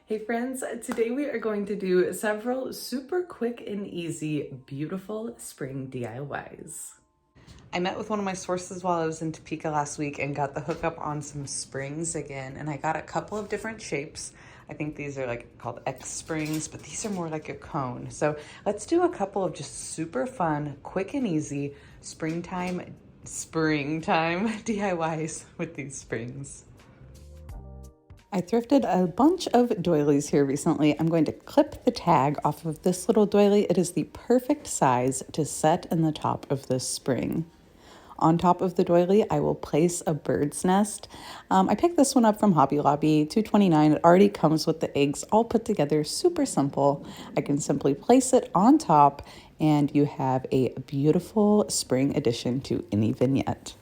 Hey friends, today we are going to do several super quick and easy, beautiful spring DIYs. I met with one of my sources while I was in Topeka last week and got the hookup on some springs again, and I got a couple of different shapes. I think these are like called X springs, but these are more like a cone. So let's do a couple of just super fun, quick and easy springtime DIYs with these springs. I thrifted a bunch of doilies here recently. I'm going to clip the tag off of this little doily. It is the perfect size to set in the top of this spring. On top of the doily, I will place a bird's nest. I picked this one up from Hobby Lobby, $2.29. It already comes with the eggs all put together, super simple. I can simply place it on top and you have a beautiful spring addition to any vignette.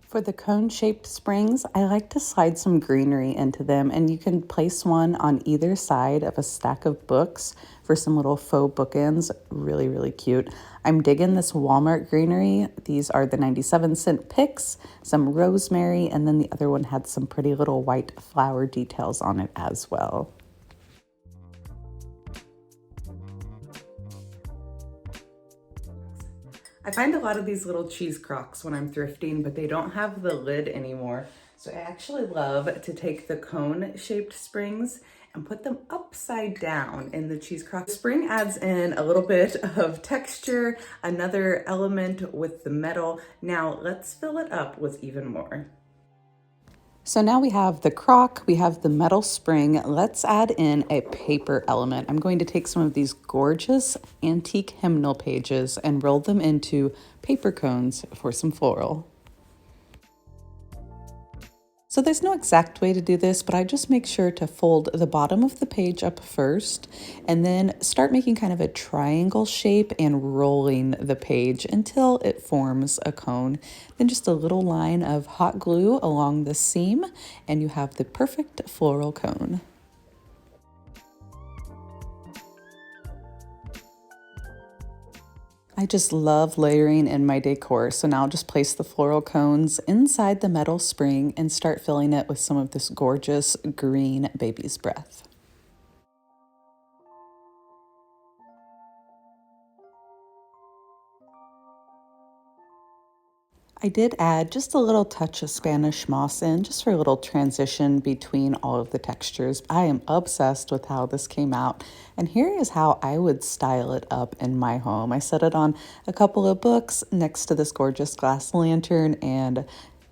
For the cone-shaped springs, I like to slide some greenery into them, and you can place one on either side of a stack of books for some little faux bookends. Really, really cute. I'm digging this Walmart greenery. These are the 97-cent picks, some rosemary, and then the other one had some pretty little white flower details on it as well. I find a lot of these little cheese crocks when I'm thrifting, but they don't have the lid anymore. So I actually love to take the cone-shaped springs and put them upside down in the cheese crock. The spring adds in a little bit of texture, another element with the metal. Now let's fill it up with even more. So now we have the crock, we have the metal spring. Let's add in a paper element. I'm going to take some of these gorgeous antique hymnal pages and roll them into paper cones for some floral. So there's no exact way to do this, but I just make sure to fold the bottom of the page up first and then start making kind of a triangle shape and rolling the page until it forms a cone. Then just a little line of hot glue along the seam and you have the perfect floral cone. I just love layering in my decor, so now I'll just place the floral cones inside the metal spring and start filling it with some of this gorgeous green baby's breath. I did add just a little touch of Spanish moss in, just for a little transition between all of the textures. I am obsessed with how this came out, and here is how I would style it up in my home. I set it on a couple of books next to this gorgeous glass lantern and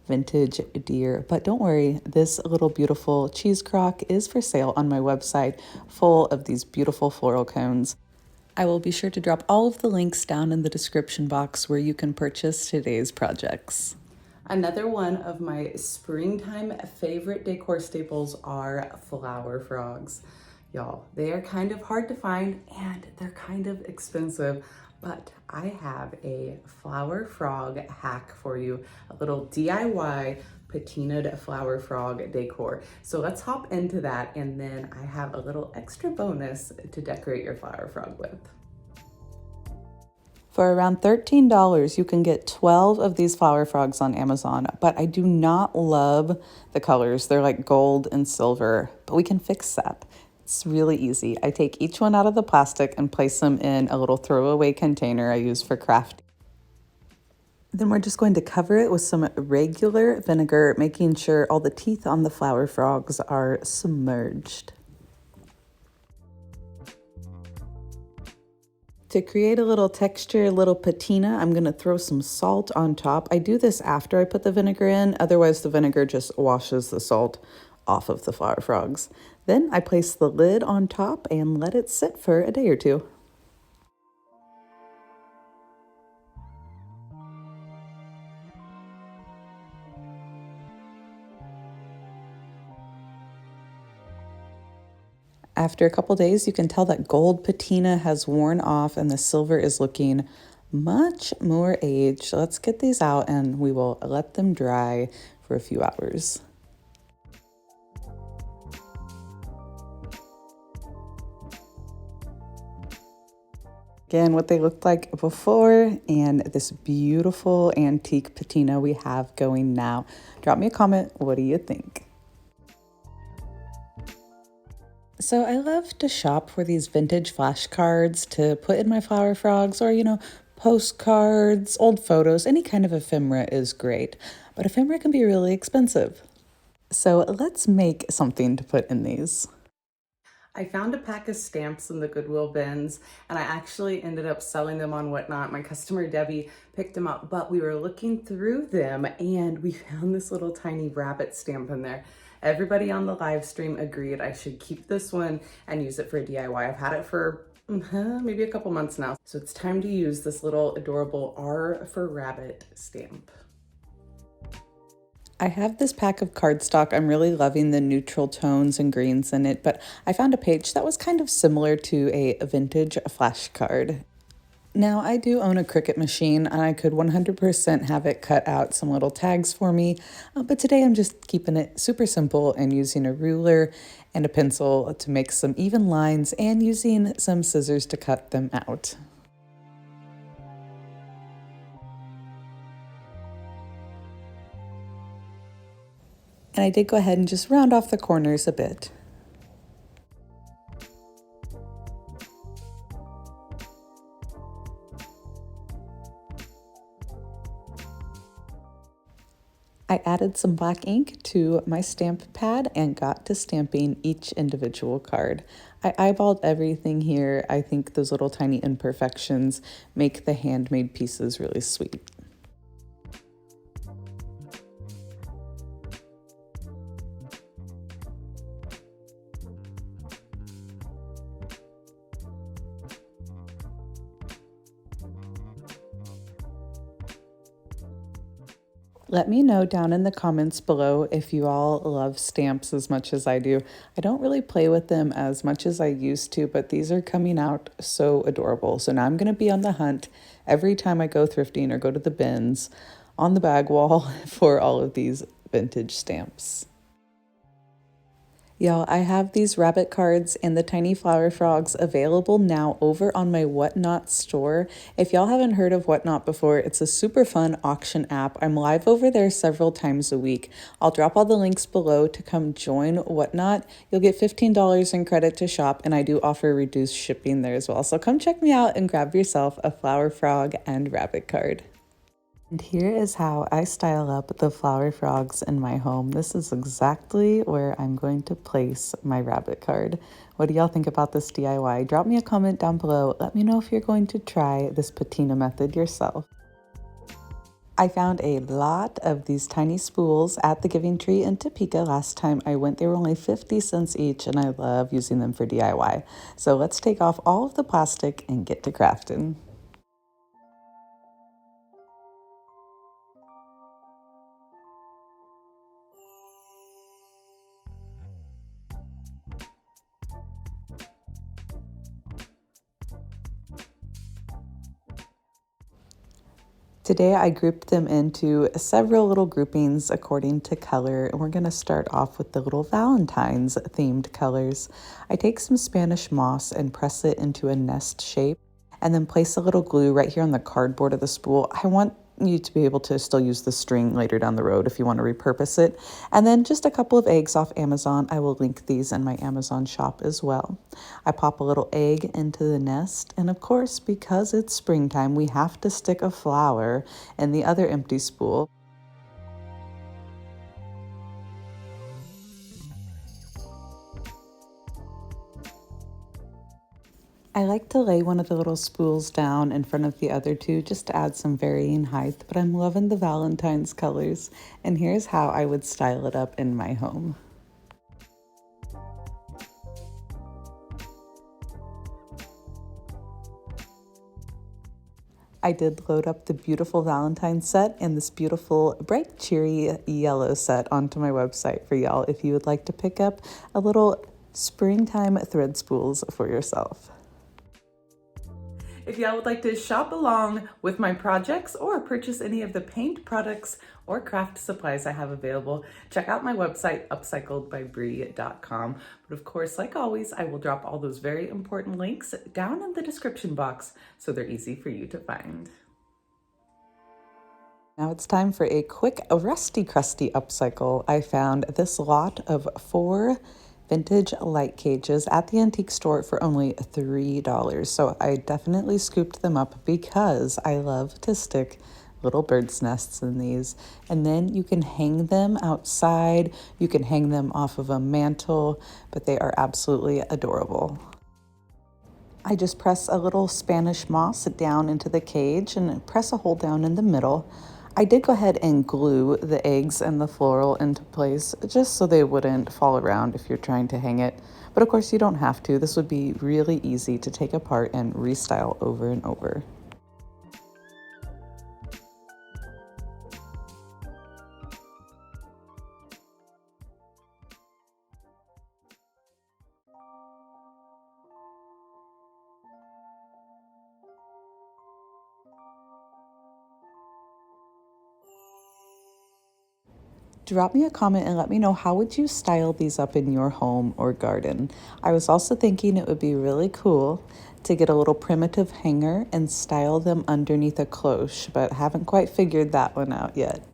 vintage deer. But don't worry, this little beautiful cheese crock is for sale on my website, full of these beautiful floral cones. I will be sure to drop all of the links down in the description box where you can purchase today's projects. Another one of my springtime favorite decor staples are flower frogs. Y'all, they are kind of hard to find and they're kind of expensive, but I have a flower frog hack for you, a little DIY patinaed flower frog decor. So let's hop into that, and then I have a little extra bonus to decorate your flower frog with. For around $13, you can get 12 of these flower frogs on Amazon, but I do not love the colors. They're like gold and silver, but we can fix that. It's really easy. I take each one out of the plastic and place them in a little throwaway container I use for crafting. Then we're just going to cover it with some regular vinegar, making sure all the teeth on the flower frogs are submerged. To create a little texture, a little patina, I'm going to throw some salt on top. I do this after I put the vinegar in, otherwise the vinegar just washes the salt off of the flower frogs. Then I place the lid on top and let it sit for a day or two. After a couple days, you can tell that gold patina has worn off and the silver is looking much more aged. Let's get these out and we will let them dry for a few hours. Again, what they looked like before and this beautiful antique patina we have going now. Drop me a comment, what do you think? So I love to shop for these vintage flashcards to put in my flower frogs or, postcards, old photos, any kind of ephemera is great. But ephemera can be really expensive. So let's make something to put in these. I found a pack of stamps in the Goodwill bins and I actually ended up selling them on Whatnot. My customer Debbie picked them up, but we were looking through them and we found this little tiny rabbit stamp in there. Everybody on the live stream agreed I should keep this one and use it for a DIY. I've had it for maybe a couple months now. So it's time to use this little adorable R for rabbit stamp. I have this pack of cardstock. I'm really loving the neutral tones and greens in it, but I found a page that was kind of similar to a vintage flashcard. Now, I do own a Cricut machine, and I could 100% have it cut out some little tags for me, but today I'm just keeping it super simple and using a ruler and a pencil to make some even lines and using some scissors to cut them out. And I did go ahead and just round off the corners a bit. I added some black ink to my stamp pad and got to stamping each individual card. I eyeballed everything here. I think those little tiny imperfections make the handmade pieces really sweet. Let me know down in the comments below if you all love stamps as much as I do. I don't really play with them as much as I used to, but these are coming out so adorable. So now I'm going to be on the hunt every time I go thrifting or go to the bins on the bag wall for all of these vintage stamps. Y'all, I have these rabbit cards and the tiny flower frogs available now over on my Whatnot store. If y'all haven't heard of Whatnot before, it's a super fun auction app. I'm live over there several times a week. I'll drop all the links below to come join Whatnot. You'll get $15 in credit to shop, and I do offer reduced shipping there as well. So come check me out and grab yourself a flower frog and rabbit card. And here is how I style up the flower frogs in my home. This is exactly where I'm going to place my rabbit card. What do y'all think about this DIY? Drop me a comment down below. Let me know if you're going to try this patina method yourself. I found a lot of these tiny spools at the Giving Tree in Topeka last time I went. They were only 50 cents each, and I love using them for DIY. So let's take off all of the plastic and get to crafting. Today I grouped them into several little groupings according to color, and we're going to start off with the little Valentine's themed colors. I take some Spanish moss and press it into a nest shape, and then place a little glue right here on the cardboard of the spool. I want you to be able to still use the string later down the road if you want to repurpose it. And then just a couple of eggs off Amazon. I will link these in my Amazon shop as well. I pop a little egg into the nest, and of course, because it's springtime, we have to stick a flower in the other empty spool. I like to lay one of the little spools down in front of the other two just to add some varying height, but I'm loving the Valentine's colors, and here's how I would style it up in my home. I did load up the beautiful Valentine set and this beautiful bright cheery yellow set onto my website for y'all if you would like to pick up a little springtime thread spools for yourself. If y'all would like to shop along with my projects or purchase any of the paint products or craft supplies I have available, check out my website, upcycledbybrie.com. But of course, like always, I will drop all those very important links down in the description box so they're easy for you to find. Now it's time for a quick rusty crusty upcycle. I found this lot of 4 vintage light cages at the antique store for only $3. So I definitely scooped them up because I love to stick little bird's nests in these. And then you can hang them outside, you can hang them off of a mantle, but they are absolutely adorable. I just press a little Spanish moss down into the cage and press a hole down in the middle. I did go ahead and glue the eggs and the floral into place just so they wouldn't fall around if you're trying to hang it. But of course you don't have to. This would be really easy to take apart and restyle over and over. Drop me a comment and let me know how would you style these up in your home or garden. I was also thinking it would be really cool to get a little primitive hanger and style them underneath a cloche, but haven't quite figured that one out yet.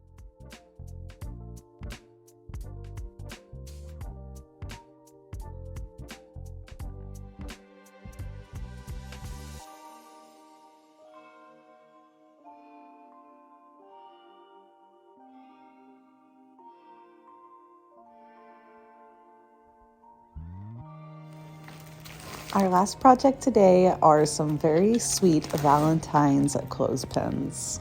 Our last project today are some very sweet Valentine's clothespins.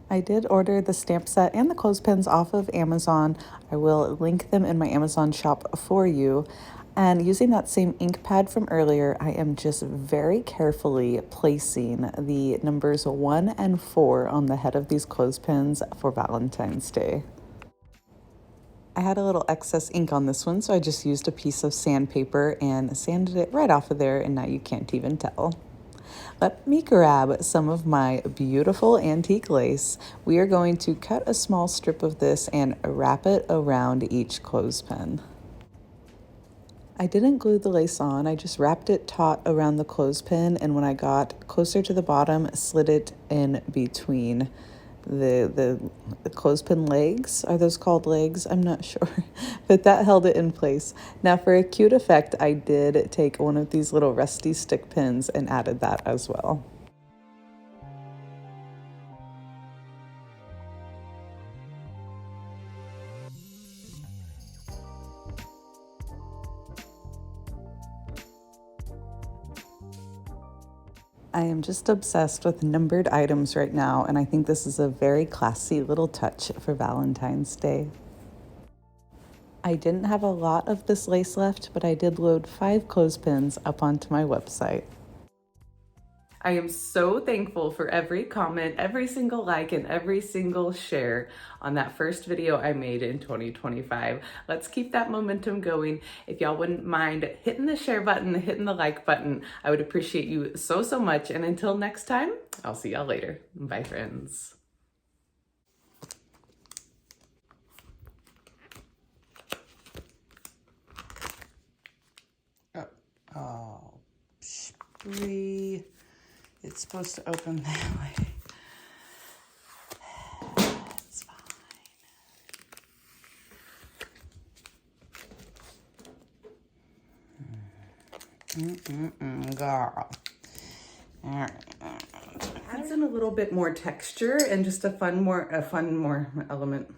I did order the stamp set and the clothespins off of Amazon. I will link them in my Amazon shop for you. And using that same ink pad from earlier, I am just very carefully placing the numbers 1 and 4 on the head of these clothespins for Valentine's Day. I had a little excess ink on this one, so I just used a piece of sandpaper and sanded it right off of there, and now you can't even tell. Let me grab some of my beautiful antique lace. We are going to cut a small strip of this and wrap it around each clothespin. I didn't glue the lace on, I just wrapped it taut around the clothespin, and when I got closer to the bottom, slid it in between the clothespin legs. Are those called legs? I'm not sure, but that held it in place. Now for a cute effect, I did take one of these little rusty stick pins and added that as well. I am just obsessed with numbered items right now, and I think this is a very classy little touch for Valentine's Day. I didn't have a lot of this lace left, but I did load 5 clothespins up onto my website. I am so thankful for every comment, every single like, and every single share on that first video I made in 2025. Let's keep that momentum going. If y'all wouldn't mind hitting the share button, hitting the like button, I would appreciate you so, so much. And until next time, I'll see y'all later. Bye, friends. Oh, Brie. It's supposed to open that way. It's fine. Girl. All right. Adds in a little bit more texture and just a fun more element.